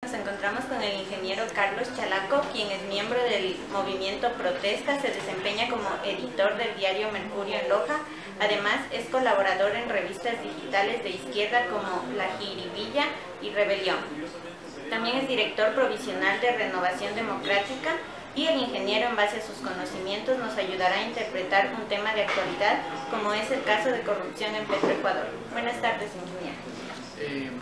Nos encontramos con el ingeniero Carlos Chalaco, quien es miembro del movimiento Protesta, se desempeña como editor del diario Mercurio en Loja, además es colaborador en revistas digitales de izquierda como La Jiribilla y Rebelión. También es director provisional de Renovación Democrática y el ingeniero, en base a sus conocimientos, nos ayudará a interpretar un tema de actualidad como es el caso de corrupción en Petroecuador. Buenas tardes, ingeniero.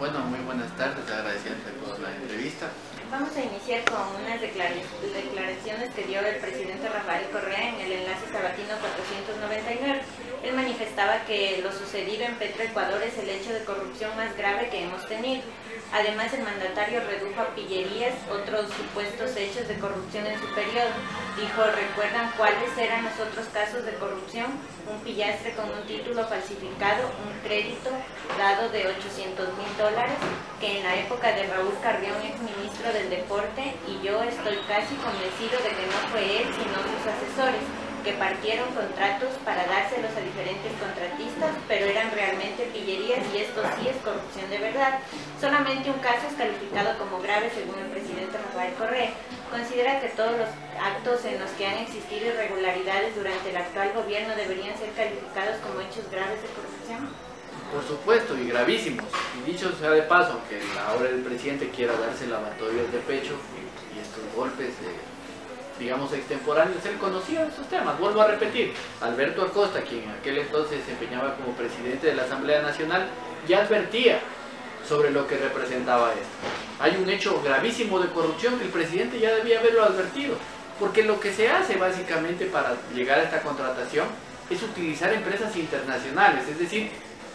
Bueno, muy buenas tardes, agradeciendo por la entrevista. Vamos a iniciar con unas declaraciones que dio el presidente Rafael Correa en el enlace sabatino 499. Él manifestaba que lo sucedido en Petroecuador es el hecho de corrupción más grave que hemos tenido. Además, el mandatario redujo a pillerías otros supuestos hechos de corrupción en su periodo. Dijo, ¿recuerdan cuáles eran los otros casos de corrupción? Un pillastre con un título falsificado, un crédito dado de $800,000, que en la época de Raúl Carrión, exministro del Deporte, y yo estoy casi convencido de que no fue él, sino sus asesores, que partieron contratos para dárselos a diferentes contratistas, pero eran realmente pillerías y esto sí es corrupción de verdad. Solamente un caso es calificado como grave según el presidente Rafael Correa. ¿Considera que todos los actos en los que han existido irregularidades durante el actual gobierno deberían ser calificados como hechos graves de corrupción? Por supuesto, y gravísimos. Y dicho sea de paso, que ahora el presidente quiera darse lavatorios de pecho y estos golpes digamos extemporáneos, él conocía estos temas. Vuelvo a repetir, Alberto Acosta, quien en aquel entonces se desempeñaba como presidente de la Asamblea Nacional, ya advertía sobre lo que representaba esto. Hay un hecho gravísimo de corrupción que el presidente ya debía haberlo advertido, porque lo que se hace básicamente para llegar a esta contratación es utilizar empresas internacionales, es decir,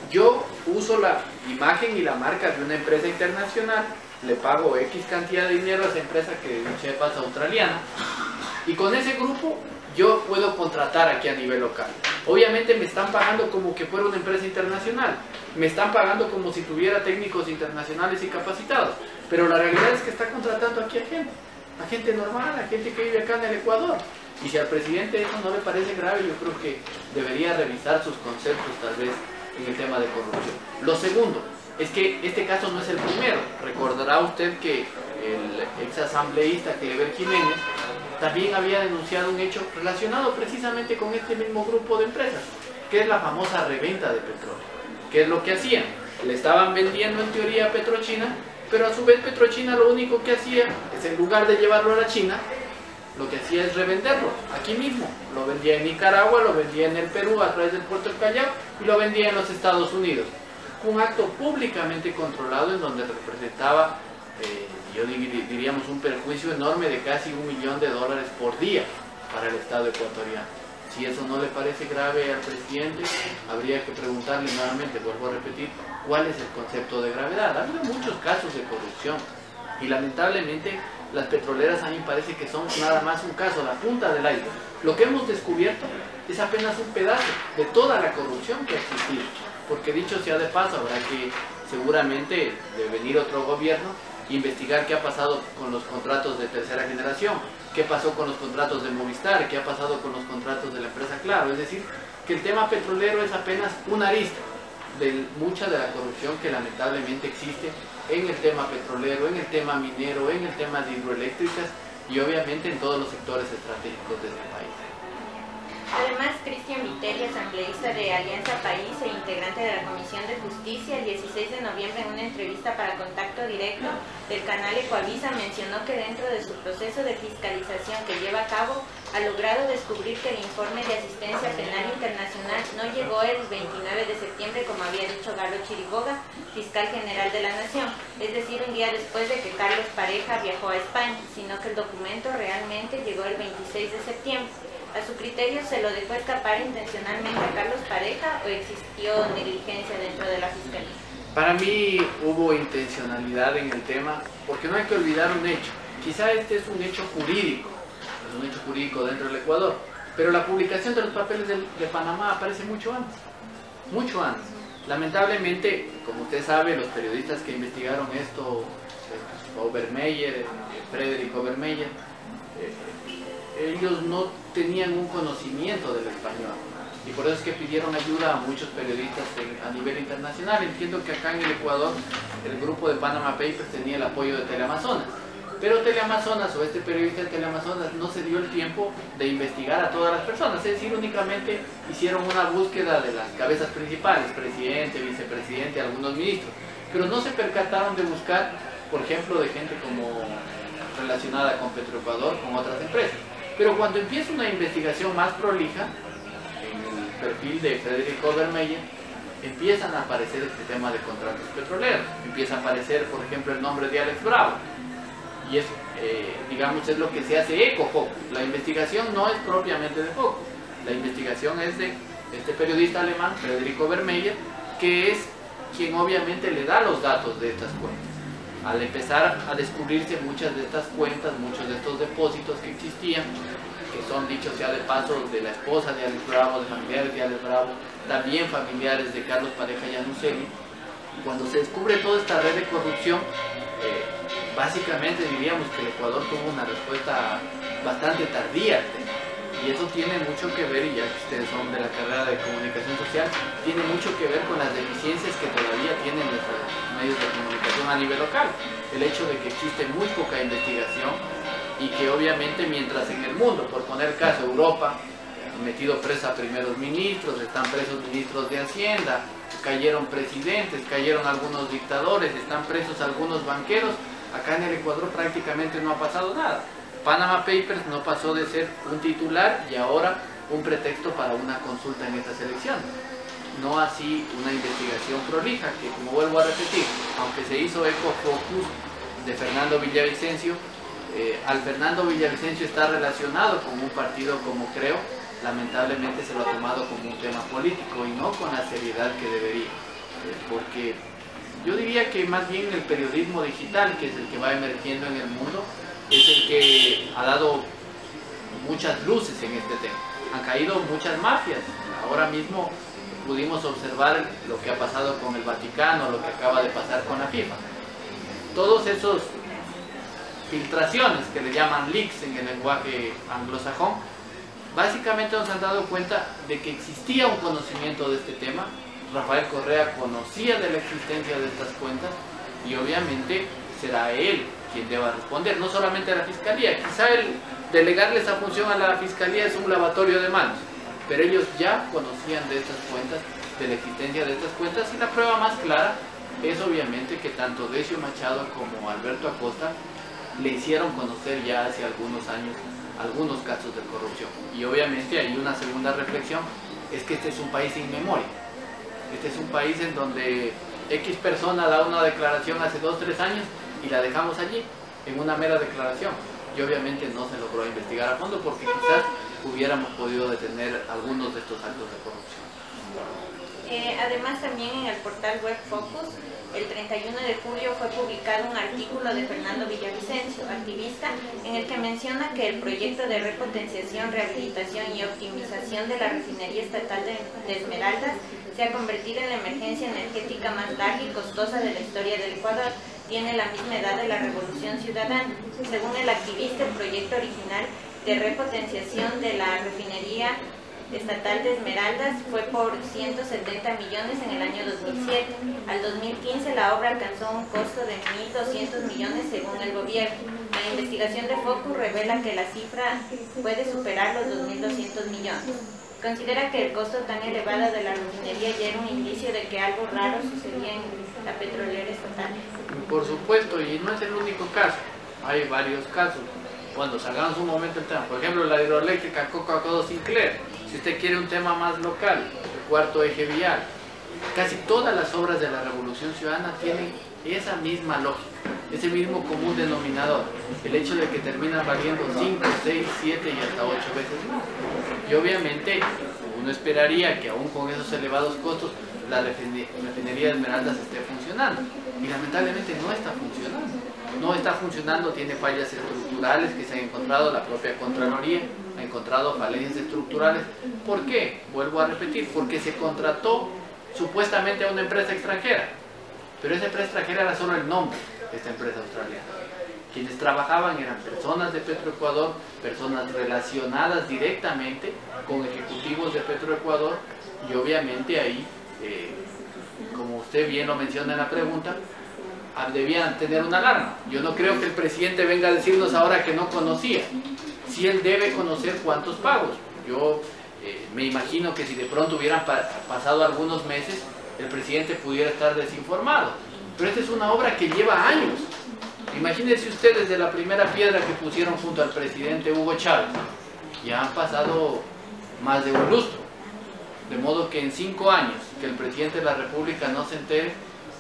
yo uso la imagen y la marca de una empresa internacional, le pago X cantidad de dinero a esa empresa que sepa es australiana, y con ese grupo yo puedo contratar aquí a nivel local. Obviamente me están pagando como que fuera una empresa internacional, me están pagando como si tuviera técnicos internacionales y capacitados, pero la realidad es que está contratando aquí a gente normal, a gente que vive acá en el Ecuador. Y si al presidente eso no le parece grave, yo creo que debería revisar sus conceptos tal vez en el tema de corrupción. Lo segundo es que este caso no es el primero. Recordará usted que el exasambleísta Cleber Jiménez también había denunciado un hecho relacionado precisamente con este mismo grupo de empresas, que es la famosa reventa de petróleo. ¿Qué es lo que hacían? Le estaban vendiendo en teoría a Petrochina, pero a su vez Petrochina lo único que hacía es, en lugar de llevarlo a la China, lo que hacía es revenderlo aquí mismo. Lo vendía en Nicaragua, lo vendía en el Perú a través del puerto del Callao y lo vendía en los Estados Unidos. Un acto públicamente controlado en donde representaba, diríamos, un perjuicio enorme de casi $1 millón por día para el Estado ecuatoriano. Si eso no le parece grave al presidente, habría que preguntarle nuevamente, vuelvo a repetir, cuál es el concepto de gravedad. Ha habido muchos casos de corrupción y lamentablemente las petroleras a mí parece que son nada más un caso, la punta del iceberg. Lo que hemos descubierto es apenas un pedazo de toda la corrupción que ha existido, porque dicho sea de paso, habrá que seguramente de venir otro gobierno e investigar qué ha pasado con los contratos de tercera generación, qué pasó con los contratos de Movistar, qué ha pasado con los contratos de la empresa Claro. Es decir, que el tema petrolero es apenas una arista de mucha de la corrupción que lamentablemente existe en el tema petrolero, en el tema minero, en el tema de hidroeléctricas y obviamente en todos los sectores estratégicos de este país. Además, Cristian Viteri, asambleísta de Alianza País e integrante de la Comisión de Justicia, el 16 de noviembre en una entrevista para Contacto Directo del canal Ecuavisa, mencionó que dentro de su proceso de fiscalización que lleva a cabo, ha logrado descubrir que el informe de asistencia penal internacional no llegó el 29 de septiembre, como había dicho Galo Chiriboga, fiscal general de la Nación, es decir, un día después de que Carlos Pareja viajó a España, sino que el documento realmente llegó el 26 de septiembre. ¿A su criterio se lo dejó escapar intencionalmente a Carlos Pareja o existió negligencia dentro de la Fiscalía? Para mí hubo intencionalidad en el tema, porque no hay que olvidar un hecho. Quizá este es un hecho jurídico, dentro del Ecuador, pero la publicación de los papeles de Panamá aparece mucho antes, mucho antes. Lamentablemente, como usted sabe, los periodistas que investigaron esto, Obermeyer, Frederick Obermeyer, ellos no tenían un conocimiento del español. y por eso es que pidieron ayuda a muchos periodistas a nivel internacional. Entiendo que acá en el Ecuador el grupo de Panama Papers tenía el apoyo de Teleamazonas, pero Teleamazonas o este periodista de Teleamazonas no se dio el tiempo de investigar a todas las personas, es decir, únicamente hicieron una búsqueda de las cabezas principales, presidente, vicepresidente, algunos ministros, pero no se percataron de buscar, por ejemplo, de gente como relacionada con Petroecuador, con otras empresas. Pero cuando empieza una investigación más prolija, en el perfil de Federico Obermeyer, empiezan a aparecer este tema de contratos petroleros, empieza a aparecer, por ejemplo, el nombre de Alex Bravo, y es, digamos, es lo que se hace eco Focus. La investigación no es propiamente de Focus, la investigación es de este periodista alemán, Federico Obermeyer, que es quien obviamente le da los datos de estas cuentas. Al empezar a descubrirse muchas de estas cuentas, muchos de estos depósitos que existían, que son, dicho sea de paso, de la esposa de Alex Bravo, de familiares de Alex Bravo, también familiares de Carlos Pareja Llanuselli, cuando se descubre toda esta red de corrupción, básicamente diríamos que el Ecuador tuvo una respuesta bastante tardía al tema. Y eso tiene mucho que ver, y ya que ustedes son de la carrera de comunicación social, tiene mucho que ver con las deficiencias que todavía tienen nuestros medios de comunicación a nivel local. El hecho de que existe muy poca investigación y que obviamente mientras en el mundo, por poner caso Europa, han metido presa a primeros ministros, están presos ministros de Hacienda, cayeron presidentes, cayeron algunos dictadores, están presos algunos banqueros, acá en el Ecuador prácticamente no ha pasado nada. Panama Papers no pasó de ser un titular y ahora un pretexto para una consulta en estas elecciones. No así una investigación prolija, que como vuelvo a repetir, aunque se hizo eco Focus de Fernando Villavicencio, al Fernando Villavicencio está relacionado con un partido como Creo, lamentablemente se lo ha tomado como un tema político y no con la seriedad que debería. Porque yo diría que más bien el periodismo digital, que es el que va emergiendo en el mundo, es el que ha dado muchas luces en este tema. Han caído muchas mafias. Ahora mismo pudimos observar lo que ha pasado con el Vaticano, lo que acaba de pasar con la FIFA. Todos esos filtraciones que le llaman leaks en el lenguaje anglosajón, básicamente nos han dado cuenta de que existía un conocimiento de este tema. Rafael Correa conocía de la existencia de estas cuentas y obviamente será él quien deba responder, no solamente a la Fiscalía. Quizá el delegarle esa función a la Fiscalía es un lavatorio de manos, pero ellos ya conocían de estas cuentas, de la existencia de estas cuentas, y la prueba más clara es obviamente que tanto Decio Machado como Alberto Acosta le hicieron conocer ya hace algunos años algunos casos de corrupción. Y obviamente hay una segunda reflexión, es que este es un país sin memoria. Este es un país en donde X persona da una declaración hace 2 o 3 años y la dejamos allí, en una mera declaración. Y obviamente no se logró investigar a fondo porque quizás hubiéramos podido detener algunos de estos actos de corrupción. Además, también en el portal web Focus, el 31 de julio fue publicado un artículo de Fernando Villavicencio, activista, en el que menciona que el proyecto de repotenciación, rehabilitación y optimización de la refinería estatal de Esmeraldas se ha convertido en la emergencia energética más larga y costosa de la historia del Ecuador. Tiene la misma edad de la Revolución Ciudadana. Según el activista, el proyecto original de repotenciación de la refinería estatal de Esmeraldas fue por 170 millones en el año 2007. Al 2015 la obra alcanzó un costo de 1.200 millones según el gobierno. La investigación de Focus revela que la cifra puede superar los 2.200 millones. Considera que el costo tan elevado de la refinería ya era un indicio de que algo raro sucedía en la petrolera estatal. Por supuesto, y no es el único caso, hay varios casos. Cuando salgamos un momento el tema, por ejemplo la hidroeléctrica Coca-Cola Sinclair, si usted quiere un tema más local, el cuarto eje vial, casi todas las obras de la Revolución Ciudadana tienen esa misma lógica, ese mismo común denominador, el hecho de que terminan valiendo 5, 6, 7 y hasta 8 veces más. Y obviamente uno esperaría que aún con esos elevados costos la refinería de Esmeraldas esté funcionando, y lamentablemente no está funcionando. No está funcionando, tiene fallas estructurales que se han encontrado, la propia Contraloría ha encontrado falencias estructurales. ¿Por qué? Vuelvo a repetir, porque se contrató supuestamente a una empresa extranjera, pero esa empresa extranjera era solo el nombre de esta empresa australiana. Quienes trabajaban eran personas de Petroecuador, personas relacionadas directamente con ejecutivos de Petroecuador, y obviamente ahí, como usted bien lo menciona en la pregunta, debían tener una alarma. Yo no creo que el presidente venga a decirnos ahora que no conocía. Si él debe conocer cuántos pagos. Yo me imagino que si de pronto hubieran pasado algunos meses, el presidente pudiera estar desinformado. Pero esta es una obra que lleva años. Imagínense ustedes de la primera piedra que pusieron junto al presidente Hugo Chávez. Ya han pasado más de un lustro. De modo que en 5 años que el presidente de la República no se entere,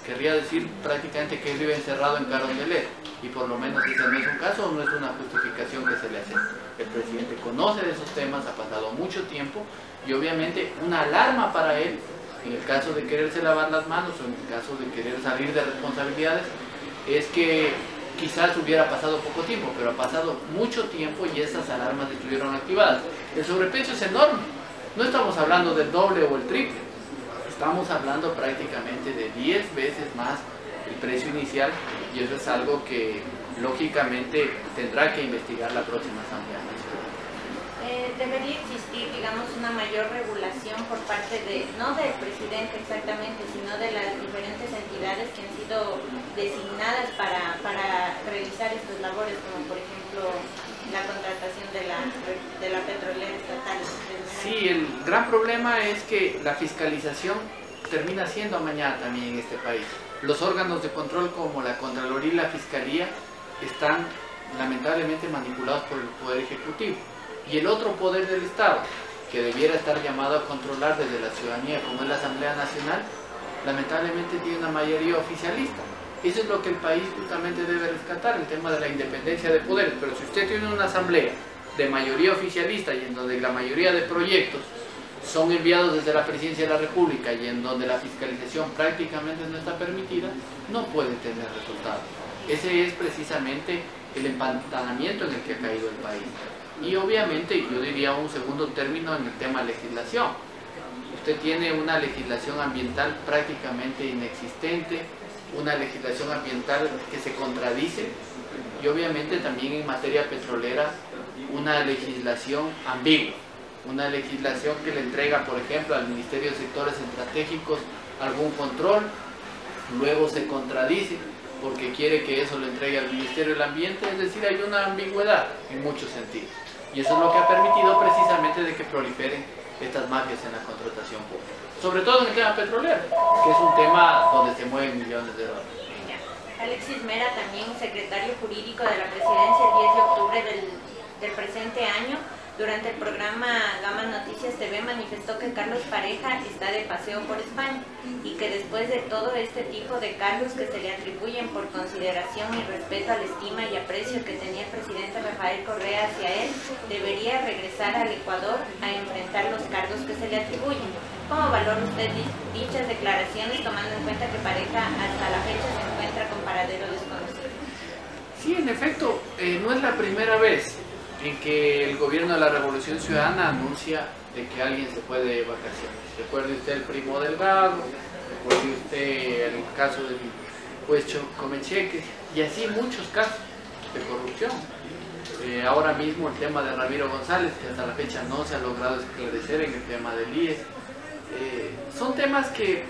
querría decir prácticamente que él vive encerrado en Carondelet. Y por lo menos ese no es un caso, no es una justificación que se le hace. El presidente conoce de esos temas, ha pasado mucho tiempo, y obviamente una alarma para él, en el caso de quererse lavar las manos o en el caso de querer salir de responsabilidades, es que quizás hubiera pasado poco tiempo, pero ha pasado mucho tiempo y esas alarmas estuvieron activadas. El sobreprecio es enorme, no estamos hablando del doble o el triple, estamos hablando prácticamente de 10 veces más el precio inicial, y eso es algo que lógicamente tendrá que investigar la próxima Asamblea Nacional. Debería existir, digamos, una mayor regulación por parte no del presidente exactamente, sino de las diferentes entidades que han sido designadas para realizar estas labores, como por ejemplo la contratación de la petrolera estatal. Sí, el gran problema es que la fiscalización termina siendo amañada también en este país. Los órganos de control como la Contraloría y la Fiscalía están lamentablemente manipulados por el Poder Ejecutivo. Y el otro poder del Estado, que debiera estar llamado a controlar desde la ciudadanía, como es la Asamblea Nacional, lamentablemente tiene una mayoría oficialista. Eso es lo que el país justamente debe rescatar, el tema de la independencia de poderes. Pero si usted tiene una asamblea de mayoría oficialista y en donde la mayoría de proyectos son enviados desde la Presidencia de la República y en donde la fiscalización prácticamente no está permitida, no puede tener resultados. Ese es precisamente el empantanamiento en el que ha caído el país. Y obviamente, yo diría un segundo término en el tema legislación. Usted tiene una legislación ambiental prácticamente inexistente, una legislación ambiental que se contradice, y obviamente también en materia petrolera una legislación ambigua, una legislación que le entrega, por ejemplo, al Ministerio de Sectores Estratégicos algún control, luego se contradice porque quiere que eso lo entregue al Ministerio del Ambiente. Es decir, hay una ambigüedad en muchos sentidos, y eso es lo que ha permitido precisamente de que proliferen estas mafias en la contratación pública, sobre todo en el tema petrolero, que es un tema donde se mueven millones de dólares. Alexis Mera, también secretario jurídico de la Presidencia, el 10 de octubre del presente año, durante el programa Gama Noticias TV, manifestó que Carlos Pareja está de paseo por España y que después de todo este tipo de cargos que se le atribuyen por consideración y respeto a la estima y aprecio que tenía el presidente Rafael Correa hacia él, debería regresar al Ecuador a enfrentar los cargos que se le atribuyen. ¿Cómo valora usted dichas declaraciones, tomando en cuenta que Pareja hasta la fecha se encuentra con paradero desconocido? Sí, en efecto, no es la primera vez en que el gobierno de la Revolución Ciudadana anuncia de que alguien se puede de vacaciones. Recuerde usted el Primo Delgado, recuerde usted el caso del juez Comecheque, y así muchos casos de corrupción. Ahora mismo el tema de Ramiro González, que hasta la fecha no se ha logrado esclarecer en el tema del IES. Son temas que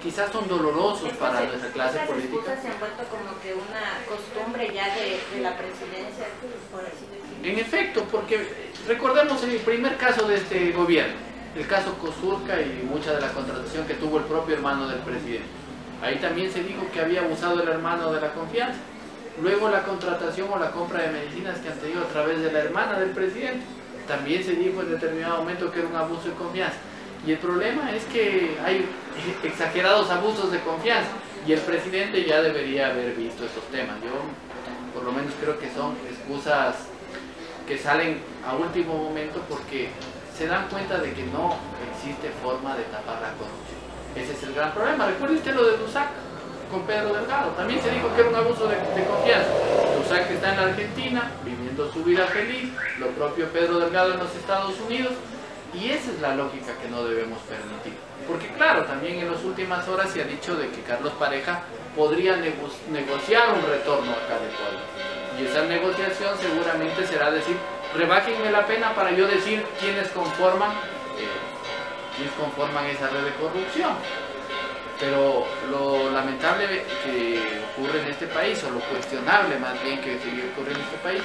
quizás son dolorosos para nuestra clase política. Estas disputas se han vuelto como que una costumbre ya de la presidencia, por así decirlo. En efecto, porque recordemos el primer caso de este gobierno, el caso Cosurca y mucha de la contratación que tuvo el propio hermano del presidente. Ahí también se dijo que había abusado el hermano de la confianza. Luego la contratación o la compra de medicinas que han tenido a través de la hermana del presidente. También se dijo en determinado momento que era un abuso de confianza. Y el problema es que hay exagerados abusos de confianza y el presidente ya debería haber visto estos temas. Yo por lo menos creo que son excusas que salen a último momento porque se dan cuenta de que no existe forma de tapar la corrupción. Ese es el gran problema. Recuerde usted lo de Lusac con Pedro Delgado. También se dijo que era un abuso de confianza. Lusac está en la Argentina viviendo su vida feliz, lo propio Pedro Delgado en los Estados Unidos. Y esa es la lógica que no debemos permitir. Porque claro, también en las últimas horas se ha dicho de que Carlos Pareja podría negociar un retorno acá de Ecuador. Y esa negociación seguramente será decir, rebájenme la pena para yo decir quiénes conforman esa red de corrupción. Pero lo lamentable que ocurre en este país, o lo cuestionable más bien que sigue ocurriendo en este país,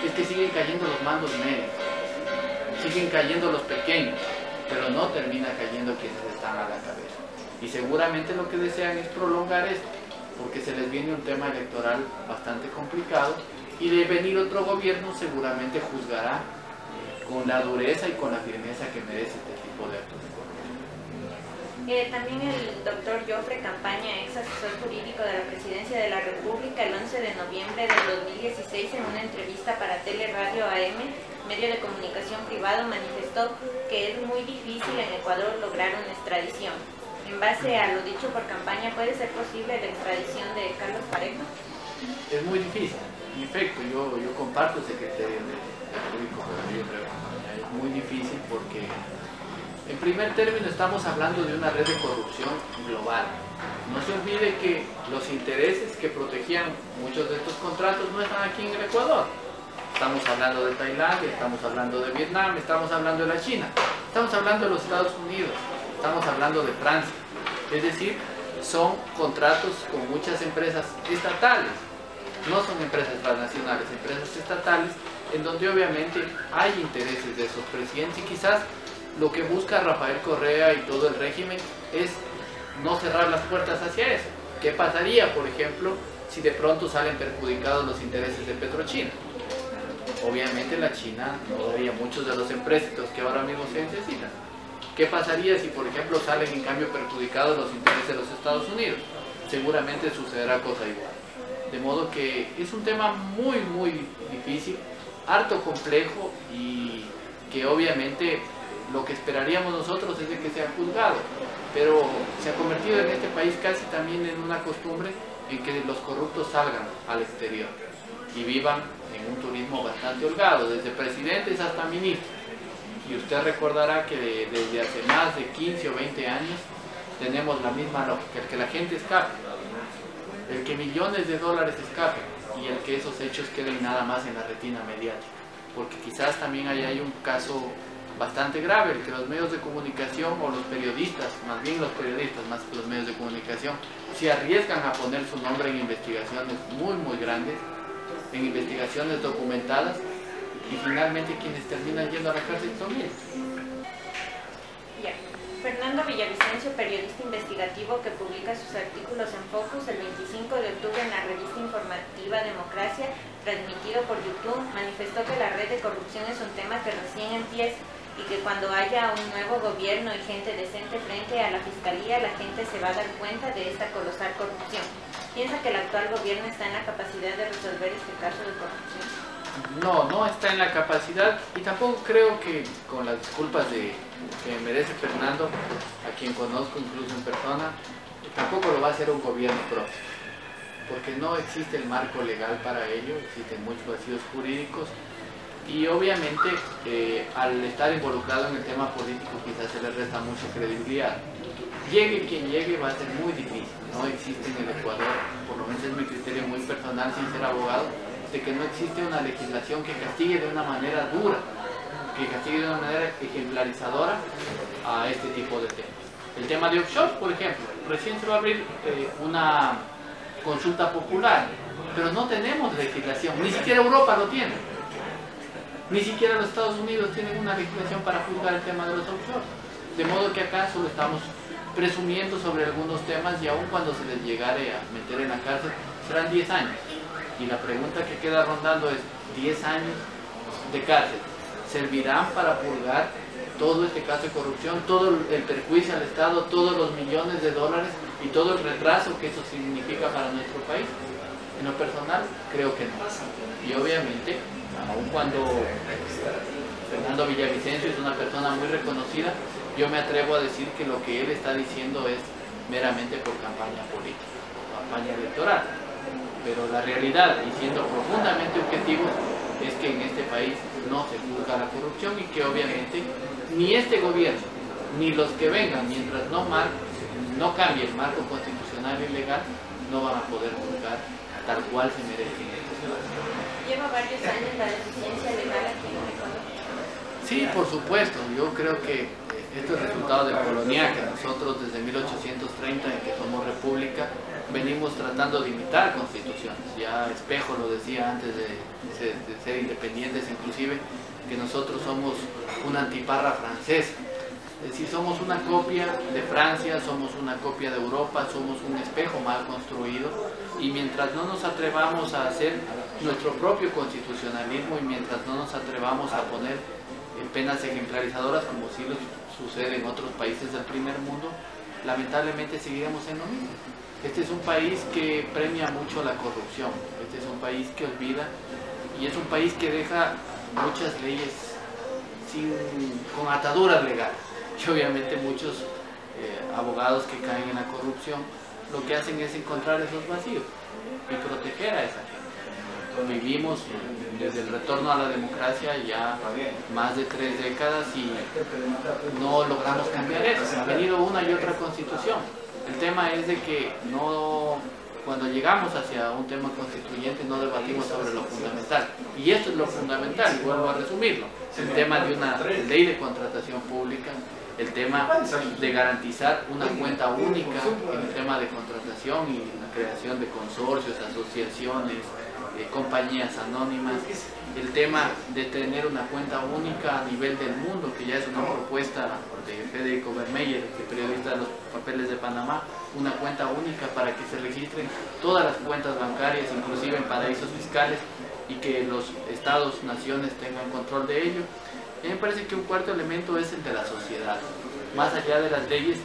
es que siguen cayendo los mandos medios, siguen cayendo los pequeños, pero no termina cayendo quienes están a la cabeza. Y seguramente lo que desean es prolongar esto, porque se les viene un tema electoral bastante complicado, y de venir otro gobierno seguramente juzgará con la dureza y con la firmeza que merece este tipo de actos de corrupción. También el doctor Jofre Campaña, ex asesor jurídico de la Presidencia de la República, el 11 de noviembre del 2016, en una entrevista para Teleradio AM, medio de comunicación privado, manifestó que es muy difícil en Ecuador lograr una extradición. En base a lo dicho por Campaña, ¿puede ser posible la extradición de Carlos Pareja? Es muy difícil, en efecto, yo comparto ese criterio del jurídico, pero yo creo que es muy difícil porque, en primer término, estamos hablando de una red de corrupción global. No se olvide que los intereses que protegían muchos de estos contratos no están aquí en el Ecuador. Estamos hablando de Tailandia, estamos hablando de Vietnam, estamos hablando de la China, estamos hablando de los Estados Unidos, estamos hablando de Francia. Es decir, son contratos con muchas empresas estatales, no son empresas transnacionales, empresas estatales, en donde obviamente hay intereses de esos presidentes, y quizás lo que busca Rafael Correa y todo el régimen es no cerrar las puertas hacia eso. ¿Qué pasaría, por ejemplo, si de pronto salen perjudicados los intereses de Petrochina? Obviamente la China no daría muchos de los empréstitos que ahora mismo se necesitan. ¿Qué pasaría si, por ejemplo, salen en cambio perjudicados los intereses de los Estados Unidos? Seguramente sucederá cosa igual. De modo que es un tema muy, muy difícil, harto complejo, y que obviamente lo que esperaríamos nosotros es de que sea juzgado, pero se ha convertido en este país casi también en una costumbre en que los corruptos salgan al exterior y vivan en un turismo bastante holgado, desde presidentes hasta ministros. Y usted recordará que desde hace más de 15 o 20 años tenemos la misma lógica: el que la gente escape, el que millones de dólares escapen, y el que esos hechos queden nada más en la retina mediática. Porque quizás también hay un caso bastante grave, el que los medios de comunicación, o los periodistas, más bien los periodistas más que los medios de comunicación, se arriesgan a poner su nombre en investigaciones muy, muy grandes, en investigaciones documentadas, y finalmente quienes terminan yendo a la cárcel son ellos. Fernando Villavicencio, periodista investigativo que publica sus artículos en Focus, el 25 de octubre en la revista informativa Democracia, transmitido por YouTube, manifestó que la red de corrupción es un tema que recién empieza, y que cuando haya un nuevo gobierno y gente decente frente a la fiscalía, la gente se va a dar cuenta de esta colosal corrupción. ¿Piensa que el actual gobierno está en la capacidad de resolver este caso de corrupción? No está en la capacidad, y tampoco creo que, con las disculpas que merece Fernando, a quien conozco incluso en persona, tampoco lo va a hacer un gobierno propio, porque no existe el marco legal para ello, existen muchos vacíos jurídicos, y obviamente al estar involucrado en el tema político quizás se le resta mucha credibilidad. Llegue quien llegue, va a ser muy difícil. No existe en el Ecuador, por lo menos es mi criterio muy personal sin ser abogado, de que no existe una legislación que castigue de una manera dura, que castigue de una manera ejemplarizadora a este tipo de temas. El tema de offshore, por ejemplo, recién se va a abrir una consulta popular, pero no tenemos legislación, ni siquiera Europa lo tiene, ni siquiera los Estados Unidos tienen una legislación para juzgar el tema de los offshore, de modo que acá solo estamos presumiendo sobre algunos temas, y aun cuando se les llegare a meter en la cárcel serán 10 años. Y la pregunta que queda rondando es: 10 años de cárcel, ¿servirán para purgar todo este caso de corrupción, todo el perjuicio al Estado, todos los millones de dólares y todo el retraso que eso significa para nuestro país? En lo personal, creo que no. Y obviamente, aun cuando Fernando Villavicencio es una persona muy reconocida, yo me atrevo a decir que lo que él está diciendo es meramente por campaña política, campaña electoral. Pero la realidad, y siendo profundamente objetivos, es que en este país no se juzga la corrupción, y que obviamente ni este gobierno, ni los que vengan, mientras no cambie el marco constitucional y legal, no van a poder juzgar tal cual se merece en este país. Lleva varios años la deficiencia legal aquí en Ecuador. Sí, por supuesto. Yo creo que esto es resultado del coloniaje. Nosotros desde 1830, en que somos república, venimos tratando de imitar constituciones. Ya Espejo lo decía antes de ser independientes, inclusive, que nosotros somos una antiparra francesa. Es decir, somos una copia de Francia, somos una copia de Europa, somos un espejo mal construido, y mientras no nos atrevamos a hacer nuestro propio constitucionalismo y mientras no nos atrevamos a poner penas ejemplarizadoras como sí sucede en otros países del primer mundo, lamentablemente seguiremos en lo mismo. Este es un país que premia mucho la corrupción, este es un país que olvida y es un país que deja muchas leyes con ataduras legales. Y obviamente muchos abogados que caen en la corrupción lo que hacen es encontrar esos vacíos y proteger a esa gente. Vivimos desde el retorno a la democracia ya más de 3 décadas y no logramos cambiar eso. Ha venido una y otra constitución. El tema es de que cuando llegamos hacia un tema constituyente no debatimos sobre lo fundamental. Y esto es lo fundamental, y vuelvo a resumirlo. El tema de una ley de contratación pública, el tema de garantizar una cuenta única en el tema de contratación y la creación de consorcios, asociaciones, compañías anónimas, el tema de tener una cuenta única a nivel del mundo, que ya es una propuesta de Federico Bermeyer, el periodista de los papeles de Panamá, una cuenta única para que se registren todas las cuentas bancarias, inclusive en paraísos fiscales, y que los estados, naciones tengan control de ello. A mí me parece que un cuarto elemento es el de la sociedad. Más allá de las leyes,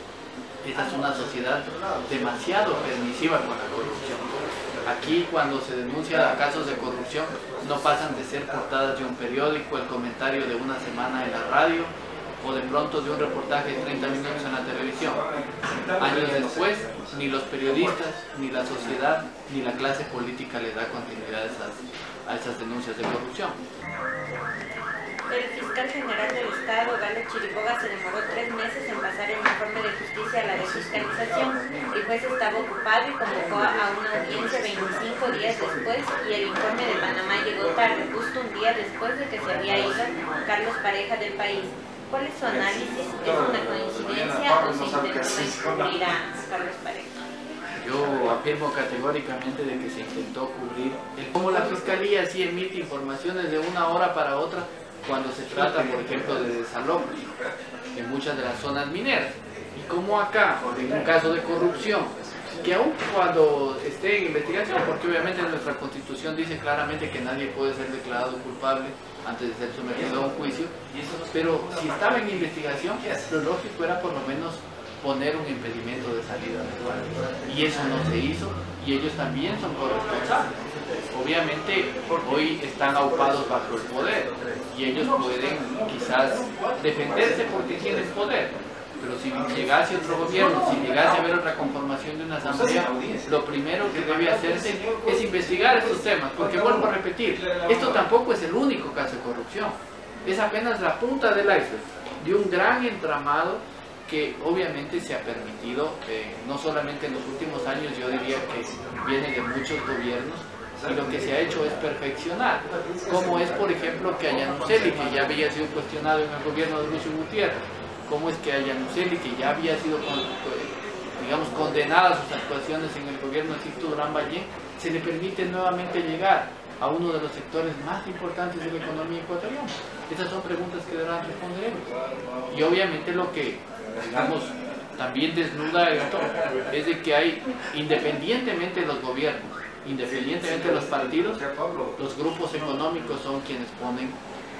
esta es una sociedad demasiado permisiva con la corrupción. Aquí, cuando se denuncia casos de corrupción, no pasan de ser portadas de un periódico, el comentario de una semana en la radio, o de pronto de un reportaje de 30 minutos en la televisión. Años después, ni los periodistas, ni la sociedad, ni la clase política le da continuidad a esas denuncias de corrupción. El fiscal general del Estado, Galo Chiriboga, se demoró 3 meses en pasar el informe de justicia a la de fiscalización. El juez estaba ocupado y convocó a una audiencia 25 días después, y el informe de Panamá llegó tarde, justo un día después de que se había ido Carlos Pareja del país. ¿Cuál es su análisis? ¿Es una coincidencia o se intentó encubrir a Carlos Pareja? Yo afirmo categóricamente de que se intentó cubrir cómo la Fiscalía sí emite informaciones de una hora para otra cuando se trata, por ejemplo, de desalojos en muchas de las zonas mineras. Y como acá, en un caso de corrupción, que aún cuando esté en investigación, porque obviamente nuestra Constitución dice claramente que nadie puede ser declarado culpable antes de ser sometido a un juicio, pero si estaba en investigación, lo lógico era por lo menos poner un impedimento de salida natural. Y eso no se hizo, y ellos también son corresponsables. Obviamente hoy están aupados bajo el poder y ellos pueden quizás defenderse porque tienen poder, pero si llegase otro gobierno, si llegase a haber otra conformación de una asamblea, lo primero que debe hacerse es investigar estos temas, porque vuelvo a repetir, esto tampoco es el único caso de corrupción, es apenas la punta del iceberg de un gran entramado que obviamente se ha permitido, no solamente en los últimos años, yo diría que viene de muchos gobiernos, y lo que se ha hecho es perfeccionar, como es por ejemplo que a Yanuseli, que ya había sido cuestionado en el gobierno de Lucio Gutiérrez, cómo es que a Yanuseli, que ya había sido digamos condenada sus actuaciones en el gobierno de Sixto Durán Ballén, se le permite nuevamente llegar a uno de los sectores más importantes de la economía ecuatoriana. Esas son preguntas que deberán responder ellos. Y obviamente lo que, digamos, también desnuda esto es de que hay, independientemente de los gobiernos, independientemente de los partidos, los grupos económicos son quienes ponen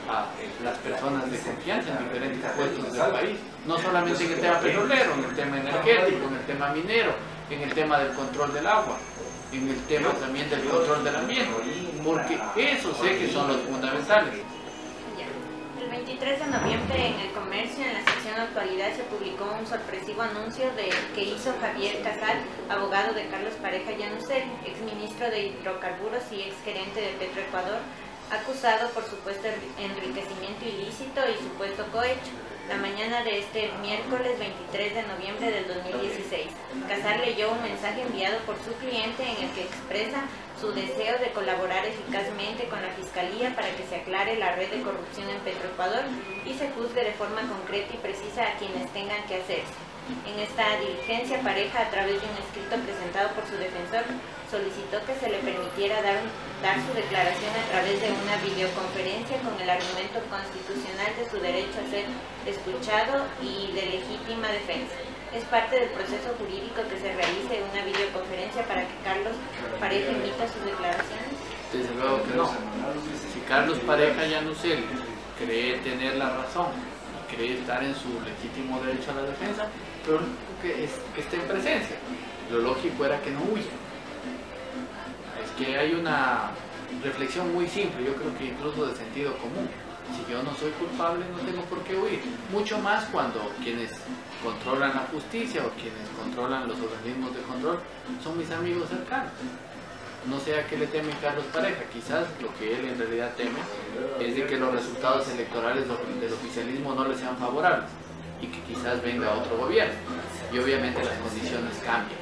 a las personas de confianza en diferentes puestos del país, no solamente en el tema petrolero, en el tema energético, en el tema minero, en el tema del control del agua, en el tema también del control del ambiente, porque eso sé que son los fundamentales. El 23 de noviembre en El Comercio, en la sección Actualidad, se publicó un sorpresivo anuncio que hizo Javier Casal, abogado de Carlos Pareja Yanuseli, exministro de Hidrocarburos y exgerente de Petroecuador, acusado por supuesto enriquecimiento ilícito y supuesto cohecho. La mañana de este miércoles 23 de noviembre del 2016, Casar leyó un mensaje enviado por su cliente en el que expresa su deseo de colaborar eficazmente con la Fiscalía para que se aclare la red de corrupción en Petroecuador y se juzgue de forma concreta y precisa a quienes tengan que hacerse. En esta diligencia, Pareja, a través de un escrito presentado por su defensor, solicitó que se le permitiera dar su declaración a través de una videoconferencia con el argumento constitucional de su derecho a ser escuchado y de legítima defensa. Es parte del proceso jurídico que se realice una videoconferencia para que Carlos Pareja emita sus declaraciones. Desde luego que no. Si Carlos Pareja Llanuselli cree tener la razón y cree estar en su legítimo derecho a la defensa, pero lo único que es que esté en presencia. Lo lógico era que no huya. Es que hay una reflexión muy simple, yo creo que incluso de sentido común. Si yo no soy culpable, no tengo por qué huir. Mucho más cuando quienes controlan la justicia o quienes controlan los organismos de control son mis amigos cercanos. No sé a qué le teme Carlos Pareja, quizás lo que él en realidad teme es de que los resultados electorales del oficialismo no le sean favorables y que quizás venga otro gobierno y obviamente las condiciones cambian.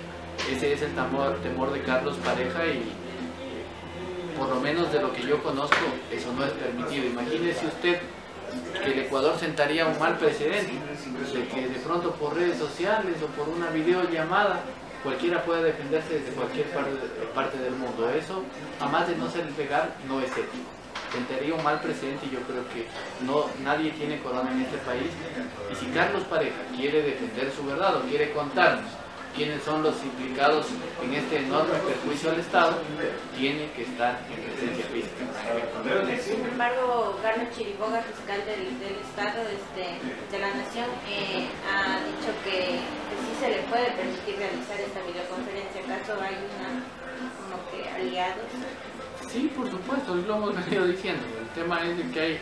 Ese es el temor de Carlos Pareja y por lo menos de lo que yo conozco eso no es permitido. Imagínese usted que el Ecuador sentaría un mal precedente de que de pronto por redes sociales o por una videollamada cualquiera pueda defenderse desde cualquier parte del mundo. Eso, además de no ser legal, no es ético. Sentaría un mal precedente y yo creo que nadie tiene corona en este país. Y si Carlos Pareja quiere defender su verdad o quiere contarnos quiénes son los implicados en este enorme perjuicio al Estado, tiene que estar en presencia física. Sin embargo, Carlos Chiriboga, fiscal del Estado de la Nación, ha dicho que sí se le puede permitir realizar esta videoconferencia. ¿Acaso hay como que aliados? Sí, por supuesto, lo hemos venido diciendo. El tema es de que hay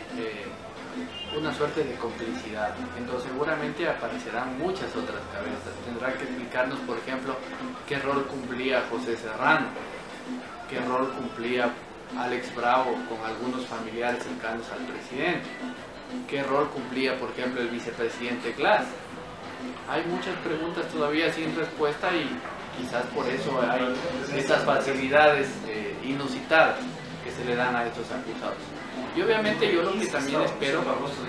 una suerte de complicidad, entonces seguramente aparecerán muchas otras cabezas. Tendrá que explicarnos, por ejemplo, qué rol cumplía José Serrano, qué rol cumplía Alex Bravo con algunos familiares cercanos al presidente, qué rol cumplía, por ejemplo, el vicepresidente Glass. Hay muchas preguntas todavía sin respuesta y quizás por eso hay estas facilidades inusitadas que se le dan a estos acusados. Y obviamente yo lo que también espero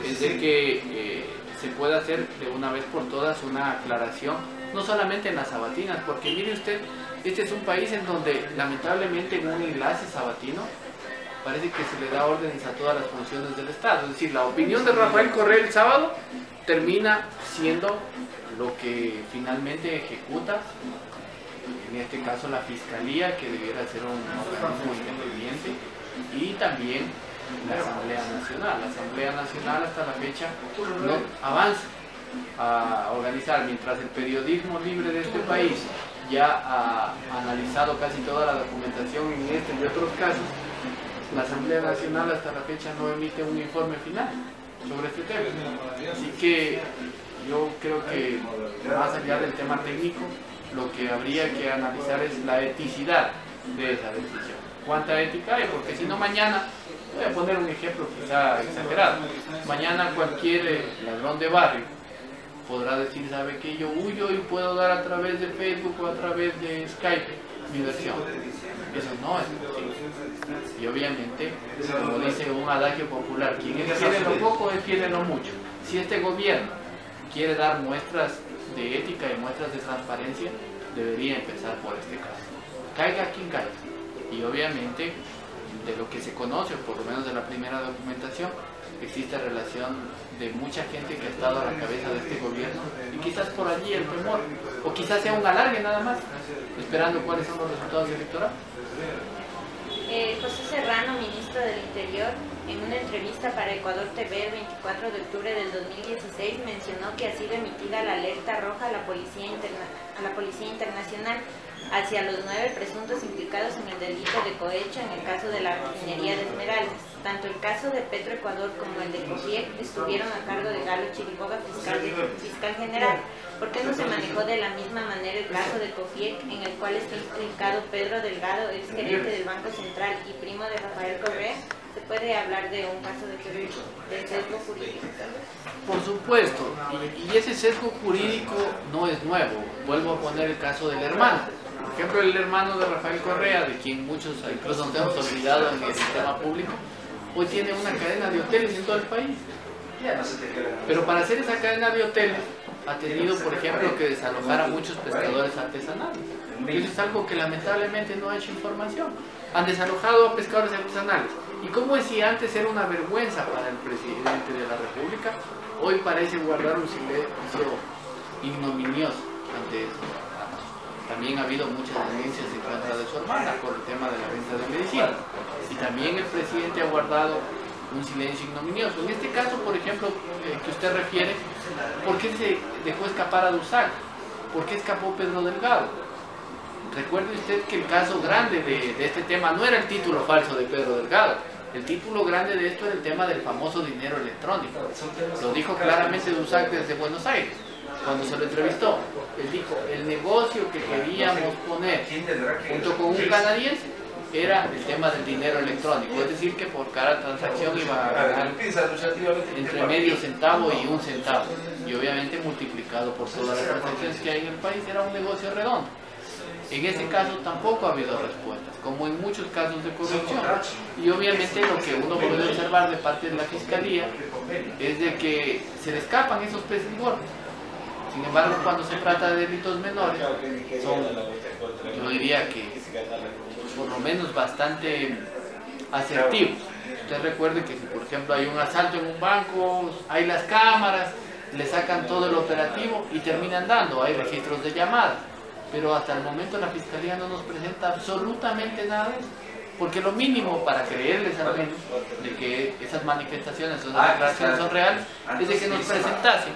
es de que se pueda hacer de una vez por todas una aclaración, no solamente en las sabatinas, porque mire usted, este es un país en donde lamentablemente en un enlace sabatino parece que se le da órdenes a todas las funciones del Estado. Es decir, la opinión de Rafael Correa el sábado termina siendo lo que finalmente ejecuta, en este caso la Fiscalía, que debiera ser un organismo independiente, y también la Asamblea Nacional. La Asamblea Nacional hasta la fecha no avanza a organizar, mientras el periodismo libre de este país ya ha analizado casi toda la documentación en este y otros casos. La Asamblea Nacional hasta la fecha no emite un informe final sobre este tema. Así que yo creo que más allá del tema técnico, lo que habría que analizar es la eticidad de esa decisión. ¿Cuánta ética hay? Porque si no mañana, voy a poner un ejemplo quizá exagerado, mañana cualquier ladrón de barrio podrá decir, ¿sabe qué? Yo huyo y puedo dar a través de Facebook o a través de Skype mi versión. Eso no es posible. Y obviamente, como dice un adagio popular, quien quiere lo poco, él quiere lo mucho. Si este gobierno quiere dar muestras de ética y muestras de transparencia, debería empezar por este caso. Caiga quien caiga. Y obviamente, de lo que se conoce, por lo menos de la primera documentación, existe relación de mucha gente que ha estado a la cabeza de este gobierno y quizás por allí el temor, o quizás sea un alargue nada más, esperando cuáles son los resultados electorales. José Serrano, ministro del Interior, en una entrevista para Ecuador TV el 24 de octubre del 2016 mencionó que ha sido emitida la alerta roja a la Policía Internacional hacia los 9 presuntos implicados en el delito de cohecho en el caso de la refinería de Esmeraldas. Tanto el caso de Petroecuador como el de COFIEC estuvieron a cargo de Galo Chiriboga, fiscal general. ¿Por qué no se manejó de la misma manera el caso de COFIEC, en el cual está implicado Pedro Delgado, ex gerente del Banco Central y primo de Rafael Correa? ¿Se puede hablar de un caso de sesgo jurídico? Por supuesto, y ese sesgo jurídico no es nuevo. Vuelvo a poner el caso del hermano. Por ejemplo, el hermano de Rafael Correa, de quien muchos incluso nos hemos olvidado en el sistema público, hoy tiene una cadena de hoteles en todo el país. Pero para hacer esa cadena de hoteles ha tenido, por ejemplo, que desalojar a muchos pescadores artesanales. Eso es algo que lamentablemente no ha hecho información. Han desalojado a pescadores artesanales. ¿Y cómo es si antes era una vergüenza para el presidente de la República? Hoy parece guardar un silencio ignominioso ante eso. También ha habido muchas denuncias en contra de su hermana por el tema de la venta de medicina. Y también el presidente ha guardado un silencio ignominioso. En este caso, por ejemplo, que usted refiere, ¿por qué se dejó escapar a Dussac? ¿Por qué escapó Pedro Delgado? Recuerde usted que el caso grande de este tema no era el título falso de Pedro Delgado. El título grande de esto era el tema del famoso dinero electrónico. Lo dijo claramente Dussac desde Buenos Aires, cuando se lo entrevistó. Él dijo, el negocio que queríamos poner junto con un canadiense era el tema del dinero electrónico, es decir, que por cada transacción iba a ganar entre medio centavo y un centavo, y obviamente multiplicado por todas las transacciones que hay en el país, era un negocio redondo. En ese caso tampoco ha habido respuestas, como en muchos casos de corrupción, y obviamente lo que uno puede observar de parte de la Fiscalía es de que se le escapan esos peces gordos. Sin embargo, cuando se trata de delitos menores, son, yo diría que por lo menos bastante asertivos. Usted recuerde que si por ejemplo hay un asalto en un banco, hay las cámaras, le sacan todo el operativo y terminan dando, hay registros de llamadas, pero hasta el momento la Fiscalía no nos presenta absolutamente nada de eso, porque lo mínimo para creerles al menos de que esas manifestaciones o esas declaraciones son reales es de que nos presentasen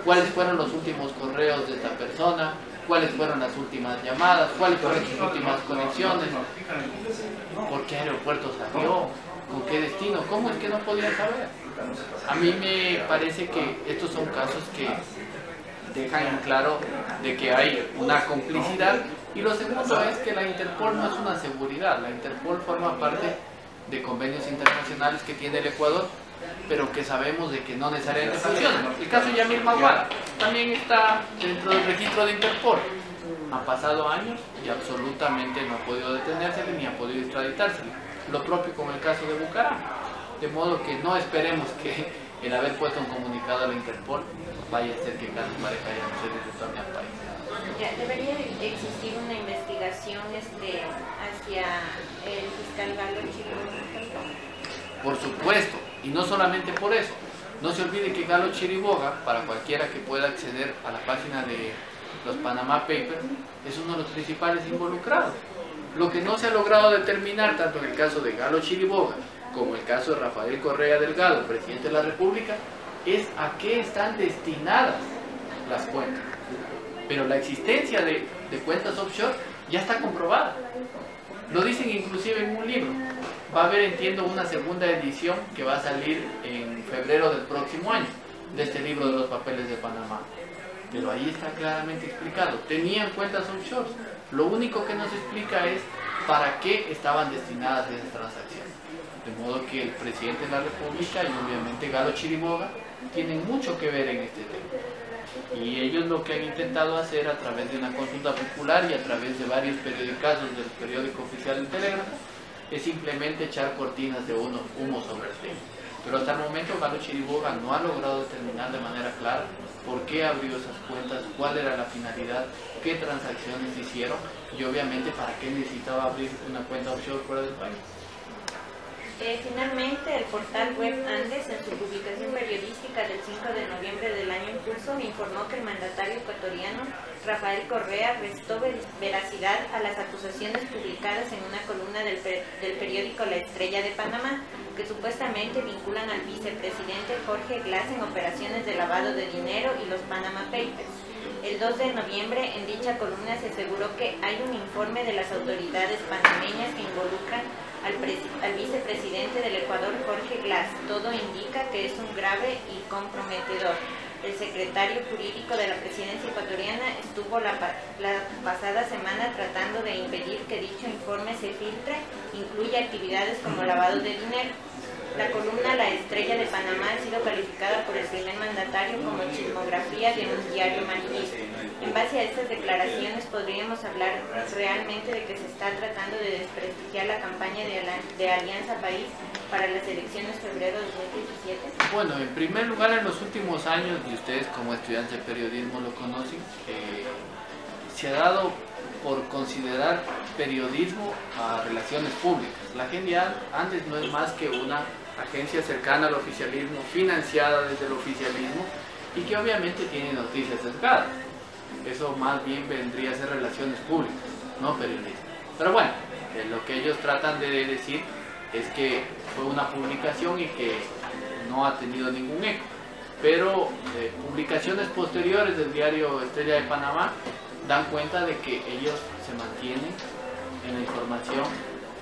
cuáles fueron los últimos correos de esta persona, cuáles fueron las últimas llamadas, cuáles fueron sus últimas conexiones, por qué aeropuerto salió, con qué destino, cómo es que no podía saber. A mí me parece que estos son casos que dejan en claro de que hay una complicidad, y lo segundo es que la Interpol no es una seguridad. La Interpol forma parte de convenios internacionales que tiene el Ecuador, pero que sabemos de que no necesariamente funcionan. El caso de Yamil Maguad también está dentro del registro de Interpol. Han pasado años y absolutamente no ha podido detenérsele ni ha podido extraditársele. Lo propio con el caso de Bucaram. De modo que no esperemos que el haber puesto un comunicado a la Interpol vaya a ser que casos pareja no se retorne al país. Ya, ¿debería existir una investigación hacia el fiscal Galo Chiriboga? Por supuesto, y no solamente por eso. No se olvide que Galo Chiriboga, para cualquiera que pueda acceder a la página de los Panama Papers, es uno de los principales involucrados. Lo que no se ha logrado determinar, tanto en el caso de Galo Chiriboga como en el caso de Rafael Correa Delgado, presidente de la República, es a qué están destinadas las cuentas. Pero la existencia de cuentas offshore ya está comprobada. Lo dicen inclusive en un libro. Va a haber, entiendo, una segunda edición que va a salir en febrero del próximo año, de este libro de los papeles de Panamá. Pero ahí está claramente explicado. Tenían cuentas offshore. Lo único que nos explica es para qué estaban destinadas esas transacciones. De modo que el presidente de la República y obviamente Galo Chiriboga tienen mucho que ver en este tema. Y ellos lo que han intentado hacer a través de una consulta popular y a través de varios periodicazos del periódico oficial El Telégrafo es simplemente echar cortinas de humo sobre el tema. Pero hasta el momento Galo Chiriboga no ha logrado determinar de manera clara por qué abrió esas cuentas, cuál era la finalidad, qué transacciones hicieron y obviamente para qué necesitaba abrir una cuenta offshore fuera del país. Finalmente, el portal web Andes, en su publicación periodística del 5 de noviembre del año en curso, informó que el mandatario ecuatoriano Rafael Correa restó veracidad a las acusaciones publicadas en una columna del periódico La Estrella de Panamá, que supuestamente vinculan al vicepresidente Jorge Glass en operaciones de lavado de dinero y los Panama Papers. El 2 de noviembre, en dicha columna se aseguró que hay un informe de las autoridades panameñas que involucran al vicepresidente del Ecuador, Jorge Glass. Todo indica que es un grave y comprometedor. El secretario jurídico de la presidencia ecuatoriana estuvo la pasada semana tratando de impedir que dicho informe se filtre, incluye actividades como lavado de dinero. La columna La Estrella de Panamá ha sido calificada por el primer mandatario como chismografía de un diario amarillista. En base a estas declaraciones, ¿podríamos hablar realmente de que se está tratando de desprestigiar la campaña de Alianza País para las elecciones de febrero de 2017? Bueno, en primer lugar, en los últimos años, y ustedes como estudiantes de periodismo lo conocen, se ha dado por considerar periodismo a relaciones públicas. La gente antes no es más que una agencia cercana al oficialismo, financiada desde el oficialismo y que obviamente tiene noticias sesgadas. Eso más bien vendría a ser relaciones públicas, no periodismo. Pero bueno, lo que ellos tratan de decir es que fue una publicación y que no ha tenido ningún eco. Pero publicaciones posteriores del diario Estrella de Panamá dan cuenta de que ellos se mantienen en la información.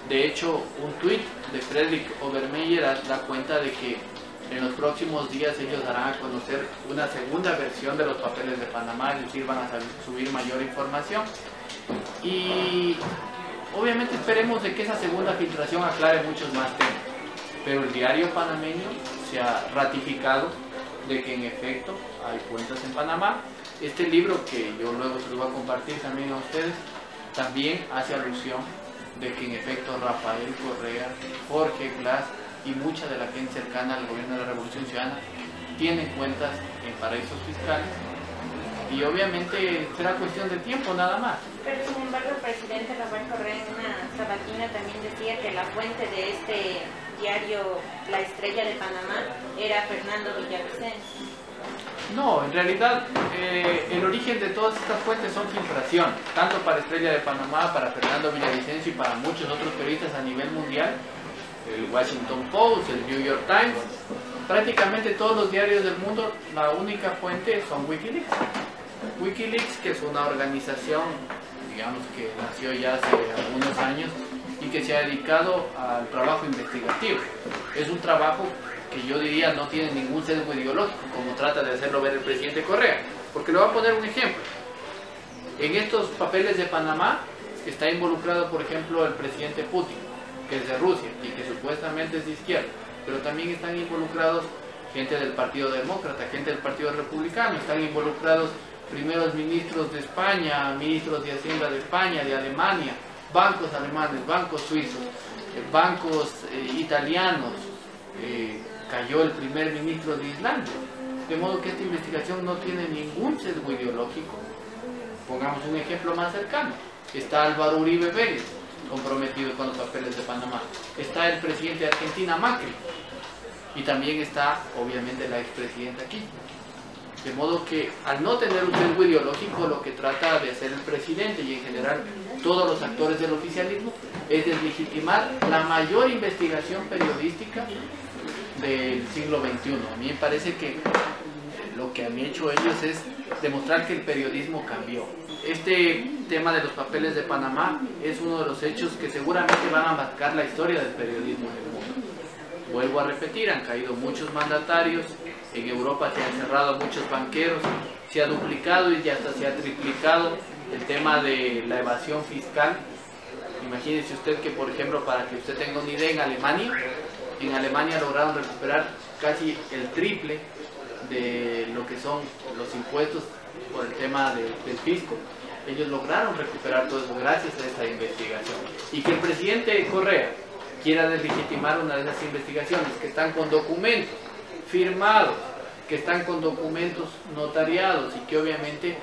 De hecho, un tuit de Fredrik Obermeyer da cuenta de que en los próximos días ellos darán a conocer una segunda versión de los papeles de Panamá, es decir, van a subir mayor información. Y obviamente esperemos de que esa segunda filtración aclare muchos más temas. Pero el diario panameño se ha ratificado de que en efecto hay cuentas en Panamá. Este libro, que yo luego se lo voy a compartir también a ustedes, también hace alusión de que en efecto Rafael Correa, Jorge Glass y mucha de la gente cercana al gobierno de la Revolución Ciudadana tienen cuentas en paraísos fiscales, y obviamente será cuestión de tiempo nada más. Pero sin embargo el presidente Rafael Correa en una sabatina también decía que la fuente de este diario La Estrella de Panamá era Fernando Villavicencio. No, en realidad el origen de todas estas fuentes son filtraciones, tanto para Estrella de Panamá, para Fernando Villavicencio y para muchos otros periodistas a nivel mundial, el Washington Post, el New York Times, prácticamente todos los diarios del mundo, la única fuente son Wikileaks. Wikileaks, que es una organización, digamos, que nació ya hace algunos años y que se ha dedicado al trabajo investigativo. Es un trabajo que yo diría no tiene ningún sesgo ideológico, como trata de hacerlo ver el presidente Correa. Porque le voy a poner un ejemplo. En estos papeles de Panamá está involucrado, por ejemplo, el presidente Putin, que es de Rusia y que supuestamente es de izquierda, pero también están involucrados gente del Partido Demócrata, gente del Partido Republicano, están involucrados primeros ministros de España, ministros de Hacienda de España, de Alemania, bancos alemanes, bancos suizos, bancos italianos, cayó el primer ministro de Islandia. De modo que esta investigación no tiene ningún sesgo ideológico. Pongamos un ejemplo más cercano. Está Álvaro Uribe Vélez, comprometido con los papeles de Panamá. Está el presidente de Argentina, Macri. Y también está, obviamente, la expresidenta Kirchner. De modo que, al no tener un sesgo ideológico, lo que trata de hacer el presidente y en general todos los actores del oficialismo es deslegitimar la mayor investigación periodística del siglo XXI. A mí me parece que lo que han hecho ellos es demostrar que el periodismo cambió. Este tema de los papeles de Panamá es uno de los hechos que seguramente van a marcar la historia del periodismo en el mundo. Vuelvo a repetir, han caído muchos mandatarios, en Europa se han cerrado muchos banqueros, se ha duplicado y hasta se ha triplicado el tema de la evasión fiscal. Imagínese usted que, por ejemplo, para que usted tenga una idea, en Alemania lograron recuperar casi el triple de lo que son los impuestos por el tema del fisco. Ellos lograron recuperar todo eso gracias a esta investigación. Y que el presidente Correa quiera deslegitimar una de esas investigaciones que están con documentos firmados, que están con documentos notariados y que obviamente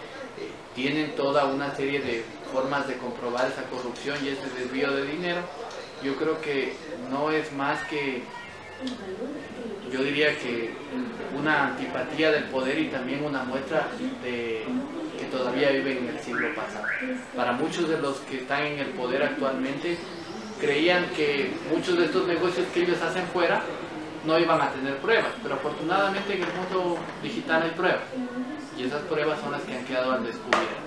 tienen toda una serie de formas de comprobar esa corrupción y ese desvío de dinero, yo creo que no es más que, yo diría que una antipatía del poder y también una muestra de que todavía viven en el siglo pasado. Para muchos de los que están en el poder actualmente, creían que muchos de estos negocios que ellos hacen fuera no iban a tener pruebas, pero afortunadamente en el mundo digital hay pruebas, y esas pruebas son las que han quedado al descubierto.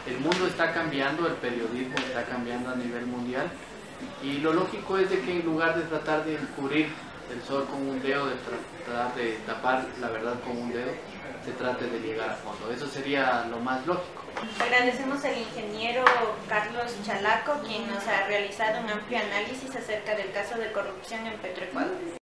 El mundo está cambiando, el periodismo está cambiando a nivel mundial, y lo lógico es de que en lugar de tratar de cubrir el sol con un dedo, de tratar de tapar la verdad con un dedo, se trate de llegar a fondo. Eso sería lo más lógico. Agradecemos al ingeniero Carlos Chalaco, quien nos ha realizado un amplio análisis acerca del caso de corrupción en Petroecuador.